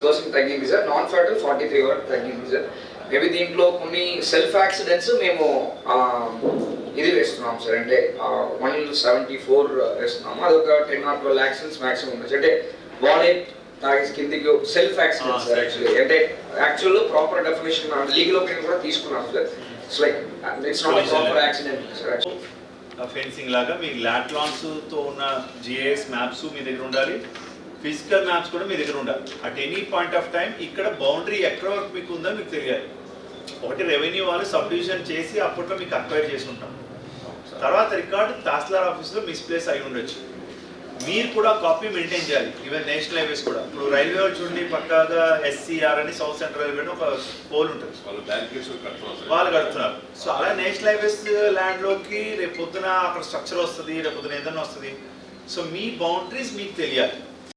% తగ్గింది sir. Non fatal 43 వరకు తగ్గింది సార్. మేబీ దీంట్లో కొన్ని సెల్ఫ్ యాక్సిడెంట్స్ మేము ఇది వేస్తున్నాం సార్, అంటే 174 వేస్తున్నాము. అదొక 10 or 12 యాక్సిడెంట్స్ మాక్సిమం ఉంది. అంటే బాడీ తాగేసి కిందికి సెల్ఫ్ యాక్సిడెంట్స్ యాక్చువల్లీ, అంటే actual proper definition legal opinion కూడా తీసుకున్నాం sir. It's like it's not proper accident sir. Fencing లాగా మీ లాట్లాన్స్ తో ఉన్న జిఐఎస్ మ్యాప్స్ మీ దగ్గర ఉండాలి, ఫిజికల్ మ్యాప్స్ కూడా మీ దగ్గర ఉండాలి. At any point of time ఇక్కడ బౌండరీ ఎక్కడ వరకు మీకు ఉందో మీకు తెలియాలి. ఒకటి రెవెన్యూ వాళ్ళు సబ్ డివిజన్ చేసి అప్పట్లో మీకు అక్వైర్ చేసి ఉంటాం, తర్వాత రికార్డు తహసీల్దార్ ఆఫీస్లో మిస్ప్లేస్ అయి ఉండొచ్చు. మీరు కూడా కాపీ మెయింటైన్ చేయాలి. ఈవెన్ నేషనల్ హైవేస్ కూడా, ఇప్పుడు రైల్వే వాళ్ళు చూడండి పక్కాగా SCR అని సౌత్ సెంట్రల్ రైల్వే ఒక పోల్ ఉంటుంది, వాళ్ళు కడుతున్నారు. సో అలా నేషనల్ హైవేస్ ల్యాండ్లోకి రేపు పొద్దున అక్కడ స్ట్రక్చర్ వస్తుంది, రేపు పొద్దున ఏదైనా వస్తుంది. సో మీ బౌండరీస్ మీకు తెలియాలి.